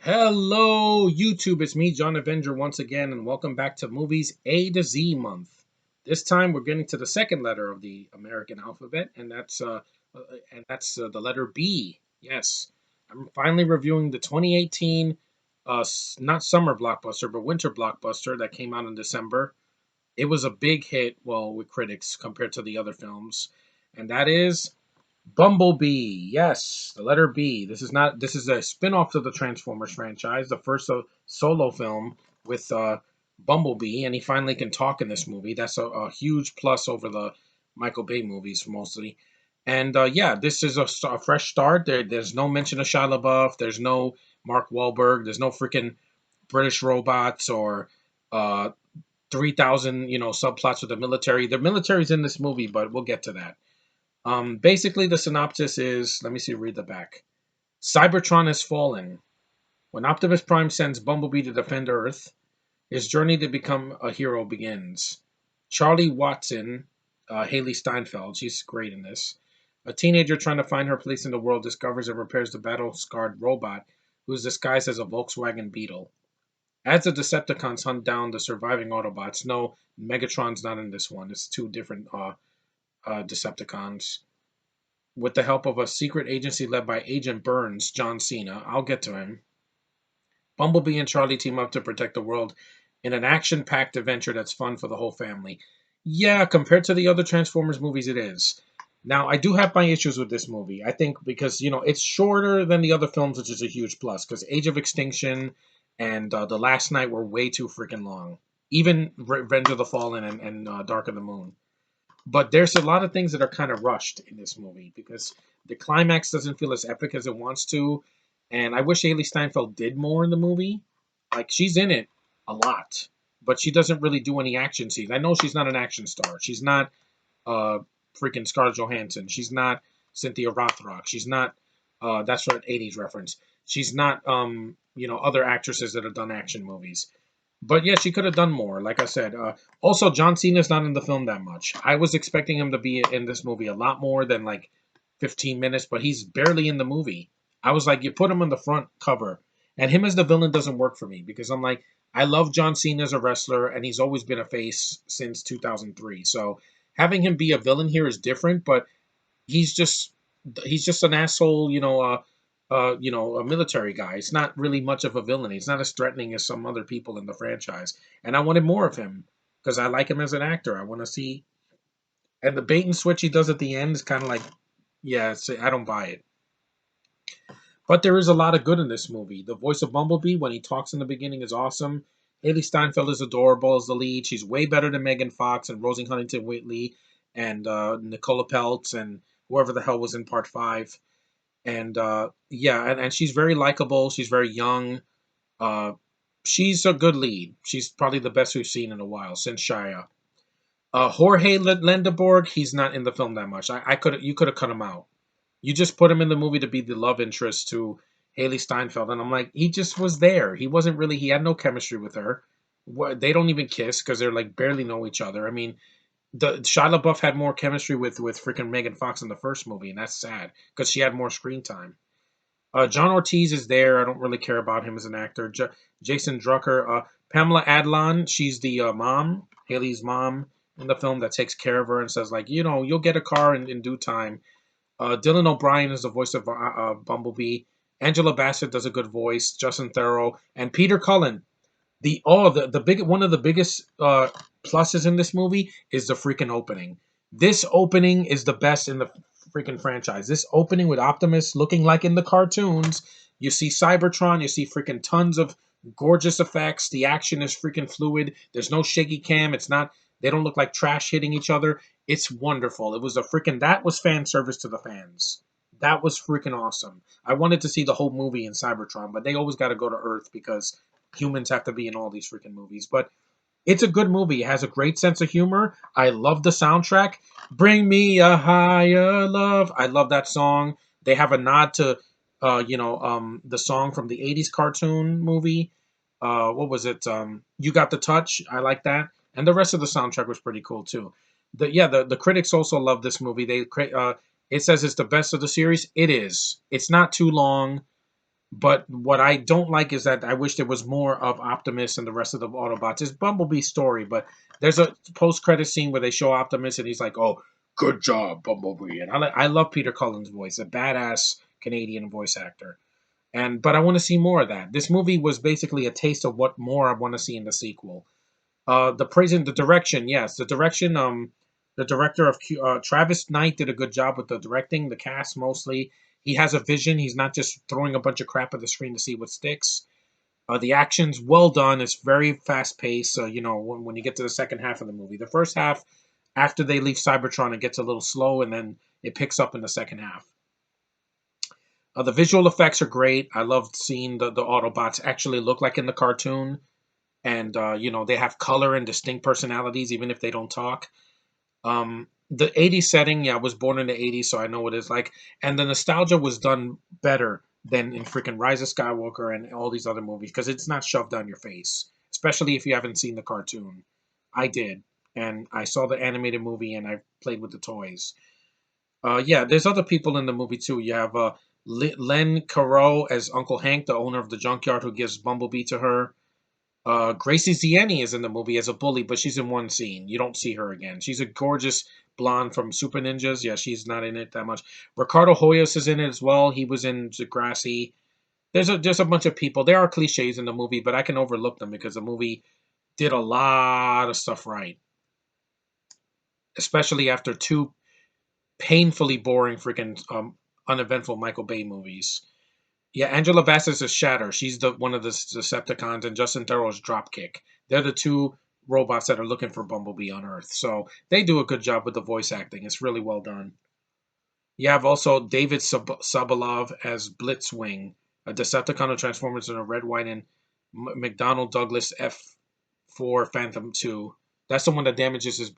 Hello, YouTube. It's me, John Avenger, once again, and welcome back to Movies A to Z month. This time, we're getting to the second letter of the American alphabet, and that's the letter B. Yes, I'm finally reviewing the 2018, not summer blockbuster, but winter blockbuster that came out in December. It was a big hit, well, with critics compared to the other films, and that is Bumblebee, yes, the letter B. This is a spin-off to the Transformers franchise, the first solo film with Bumblebee, and he finally can talk in this movie. That's a huge plus over the Michael Bay movies mostly. And yeah, this is a fresh start. There's no mention of Shia LaBeouf. There's no Mark Wahlberg. There's no freaking British robots or uh, 3,000 subplots with the military. The military's in this movie, but we'll get to that. Basically, the synopsis is, let me see, read the back. Cybertron has fallen. When Optimus Prime sends Bumblebee to defend Earth, his journey to become a hero begins. Charlie Watson, Haley Steinfeld, she's great in this. A teenager trying to find her place in the world discovers and repairs the battle-scarred robot who is disguised as a Volkswagen Beetle. As the Decepticons hunt down the surviving Autobots, no, Megatron's not in this one. It's two different Decepticons with the help of a secret agency led by Agent Burns, John Cena. I'll get to him. Bumblebee and Charlie team up to protect the world in an action packed adventure that's fun for the whole family. Yeah, compared to the other Transformers movies, it is. Now, I do have my issues with this movie. I think because, it's shorter than the other films, which is a huge plus, because Age of Extinction and The Last Night were way too freaking long. Even Revenge of the Fallen and Dark of the Moon. But there's a lot of things that are kind of rushed in this movie because the climax doesn't feel as epic as it wants to. And I wish Haley Steinfeld did more in the movie. Like, she's in it a lot, but she doesn't really do any action scenes. I know she's not an action star. She's not uh freaking Scarlett Johansson. She's not Cynthia Rothrock. She's not that's what 80s reference. She's not other actresses that have done action movies. But yeah, she could have done more. Like I said, also John Cena's not in the film that much. I was expecting him to be in this movie a lot more than like 15 minutes, but he's barely in the movie. I was like, you put him on the front cover, and him as the villain doesn't work for me because I'm like, I love John Cena as a wrestler, and he's always been a face since 2003. So having him be a villain here is different, but he's just he's just an asshole, a military guy. It's not really much of a villain. He's not as threatening as some other people in the franchise. And I wanted more of him because I like him as an actor. I want to see. And the bait and switch he does at the end is kind of like, yeah, I don't buy it. But there is a lot of good in this movie. The voice of Bumblebee when he talks in the beginning is awesome. Haley Steinfeld is adorable as the lead. She's way better than Megan Fox and Rosie Huntington Whiteley and Nicola Peltz and whoever the hell was in part five. And yeah, and she's very likable. She's very young. Uh, she's a good lead. She's probably the best we've seen in a while since Shia. Jorge Lendeborg, he's not in the film that much. You could have cut him out. You just put him in the movie to be the love interest to Haley Steinfeld, and I'm like, he just was there. He wasn't really. He had no chemistry with her. They don't even kiss because they're like barely know each other. I mean, the Shia LaBeouf had more chemistry with freaking Megan Fox in the first movie, and that's sad because she had more screen time. John Ortiz is there. I don't really care about him as an actor. Jason Drucker, Pamela Adlon, she's the mom, Haley's mom in the film that takes care of her and says like, you'll get a car in due time. Dylan O'Brien is the voice of Bumblebee. Angela Bassett does a good voice. Justin Theroux and Peter Cullen. The big one of the biggest pluses in this movie is the freaking opening. This opening is the best in the freaking franchise. This opening with Optimus looking like in the cartoons. You see Cybertron. You see freaking tons of gorgeous effects. The action is freaking fluid. There's no shaky cam. It's not. They don't look like trash hitting each other. It's wonderful. It was a freaking. That was fan service to the fans. That was freaking awesome. I wanted to see the whole movie in Cybertron, but they always got to go to Earth because humans have to be in all these freaking movies. But it's a good movie. It has a great sense of humor. I love the soundtrack. Bring me a higher love. I love that song. They have a nod to, the song from the '80s cartoon movie. What was it? You Got the Touch. I like that. And the rest of the soundtrack was pretty cool too. The critics also love this movie. It says it's the best of the series. It is. It's not too long. But what I don't like is that I wish there was more of Optimus and the rest of the Autobots. It's Bumblebee's story, but there's a post-credit scene where they show Optimus and he's like, "Oh, good job, Bumblebee." And I love Peter Cullen's voice, a badass Canadian voice actor. And but I want to see more of that. This movie was basically a taste of what more I want to see in the sequel. The praising the direction, yes, the direction. The director of Travis Knight did a good job with the directing. The cast mostly, he has a vision. He's not just throwing a bunch of crap at the screen to see what sticks. The action's well done. It's very fast paced. When you get to the second half of the movie, the first half after they leave Cybertron, it gets a little slow, and then it picks up in the second half. The visual effects are great. I loved seeing the Autobots actually look like in the cartoon, and they have color and distinct personalities, even if they don't talk. The 80s setting, yeah, I was born in the 80s, so I know what it's like. And the nostalgia was done better than in freaking Rise of Skywalker and all these other movies because it's not shoved down your face, especially if you haven't seen the cartoon. I did, and I saw the animated movie and I played with the toys. Yeah, there's other people in the movie too. You have Len Caro as Uncle Hank, the owner of the junkyard who gives Bumblebee to her. Gracie Zieni is in the movie as a bully, but she's in one scene. You don't see her again. She's a gorgeous blonde from Super Ninjas. Yeah, she's not in it that much. Ricardo Hoyos is in it as well. He was in Degrassi. There's a bunch of people. There are cliches in the movie, but I can overlook them because the movie did a lot of stuff right, especially after two painfully boring freaking uneventful Michael Bay movies. Yeah, Angela Bassett is Shatter. She's the one of the Decepticons, and Justin Theroux's Dropkick. They're the two robots that are looking for Bumblebee on Earth. So they do a good job with the voice acting. It's really well done. You have also David Sobolov as Blitzwing, a Decepticon who transforms into a red, white, and McDonnell Douglas F4 Phantom 2. That's the one that damages his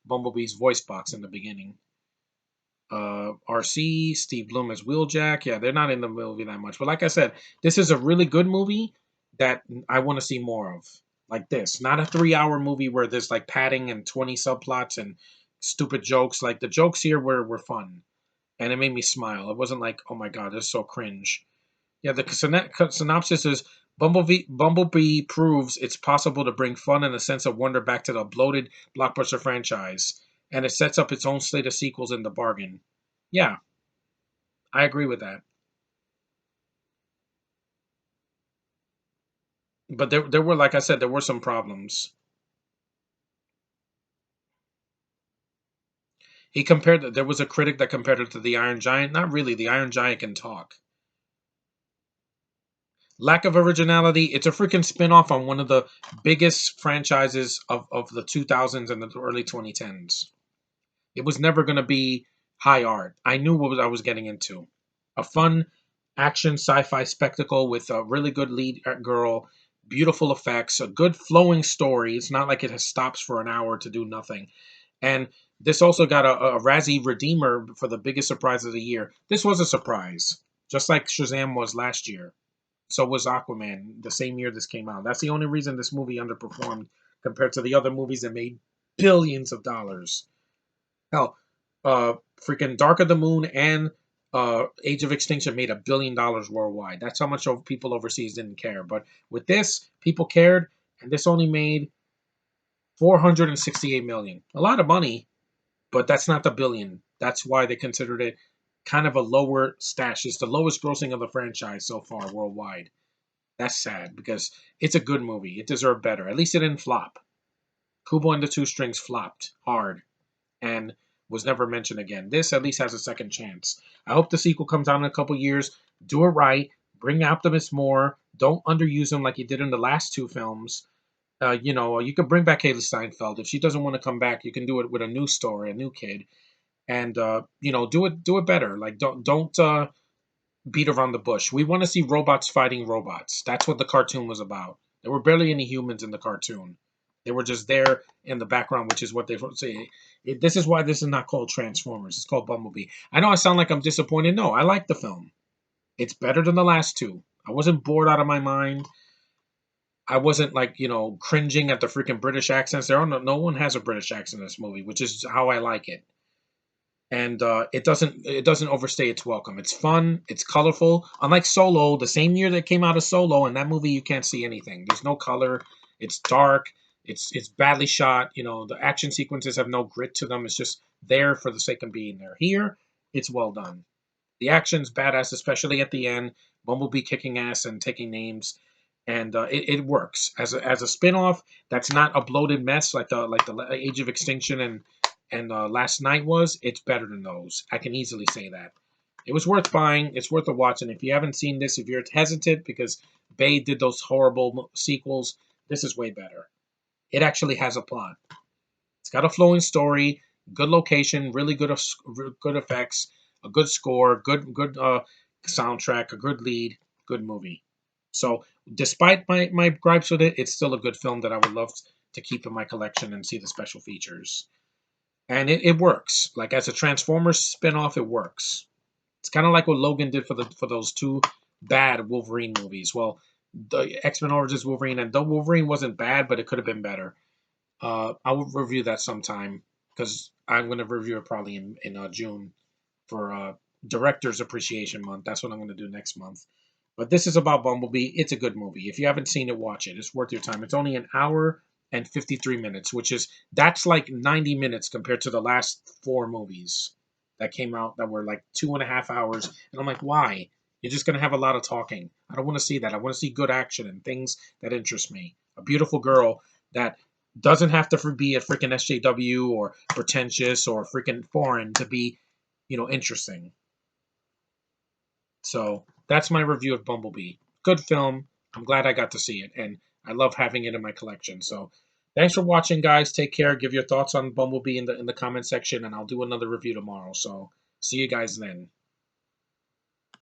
Bumblebee's voice box in the beginning. RC, Steve Bloom as Wheeljack. Yeah, they're not in the movie that much. But like I said, this is a really good movie that I want to see more of. Like this. Not a 3 hour movie where there's like padding and 20 subplots and stupid jokes. Like the jokes here were fun. And it made me smile. It wasn't like, oh my god, this is so cringe. Yeah, the synopsis is Bumblebee proves it's possible to bring fun and a sense of wonder back to the bloated blockbuster franchise, and it sets up its own slate of sequels in the bargain. Yeah, I agree with that. But there were, like I said, there were some problems. There was a critic that compared it to the Iron Giant. Not really. The Iron Giant can talk. Lack of originality. It's a freaking spin-off on one of the biggest franchises of the 2000s and the early 2010s. It was never going to be high art. I knew what I was getting into. A fun action sci-fi spectacle with a really good lead girl, beautiful effects, a good flowing story. It's not like it stops for an hour to do nothing. And this also got a Razzie Redeemer for the biggest surprise of the year. This was a surprise, just like Shazam was last year. So was Aquaman the same year this came out. That's the only reason this movie underperformed compared to the other movies that made billions of dollars. Hell, freaking Dark of the Moon and Age of Extinction made $1 billion worldwide. That's how much people overseas didn't care. But with this, people cared, and this only made 468 million. A lot of money, but that's not the billion. That's why they considered it kind of a lower stash. It's the lowest grossing of the franchise so far worldwide. That's sad because it's a good movie. It deserved better. At least it didn't flop. Kubo and the Two Strings flopped hard and was never mentioned again. This at least has a second chance. I hope the sequel comes out in a couple years. Do it right. Bring Optimus more. Don't underuse him like you did in the last two films. You could bring back Haley Steinfeld. If she doesn't want to come back, you can do it with a new story, a new kid, and do it better. Like don't beat around the bush. We want to see robots fighting robots. That's what the cartoon was about. There were barely any humans in the cartoon. They were just there in the background, which is what they say. This is why this is not called Transformers. It's called Bumblebee. I know I sound like I'm disappointed. No, I like the film. It's better than the last two. I wasn't bored out of my mind. I wasn't like cringing at the freaking British accents. No one has a British accent in this movie, which is how I like it. and it doesn't overstay its welcome. It's fun, it's colorful. Unlike Solo, the same year that came out of Solo, in that movie you can't see anything. There's no color. It's dark. It's badly shot. The action sequences have no grit to them. It's just there for the sake of being there. Here, it's well done. The action's badass, especially at the end. Bumblebee kicking ass and taking names, and it works as a spin-off. That's not a bloated mess like the Age of Extinction and Last Night was. It's better than those. I can easily say that. It was worth buying. It's worth a watch. And if you haven't seen this, if you're hesitant because Bay did those horrible sequels, this is way better. It actually has a plot. It's got a flowing story, good location, really good effects, a good score, good soundtrack, a good lead, good movie. So, despite my gripes with it, it's still a good film that I would love to keep in my collection and see the special features. And it works. Like as a Transformers spin-off, it works. It's kind of like what Logan did for those two bad Wolverine movies. Well, the X-Men Origins Wolverine and the Wolverine wasn't bad, but it could have been better. I will review that sometime because I'm going to review it probably in June for Director's Appreciation Month. That's what I'm going to do next month. But this is about Bumblebee. It's a good movie. If you haven't seen it, watch it. It's worth your time. It's only an hour and 53 minutes, that's like 90 minutes compared to the last four movies that came out that were like 2.5 hours. And I'm like, why? You're just going to have a lot of talking. I don't want to see that. I want to see good action and things that interest me. A beautiful girl that doesn't have to be a freaking SJW or pretentious or freaking foreign to be, interesting. So that's my review of Bumblebee. Good film. I'm glad I got to see it, and I love having it in my collection. So thanks for watching, guys. Take care. Give your thoughts on Bumblebee in the comment section, and I'll do another review tomorrow. So see you guys then.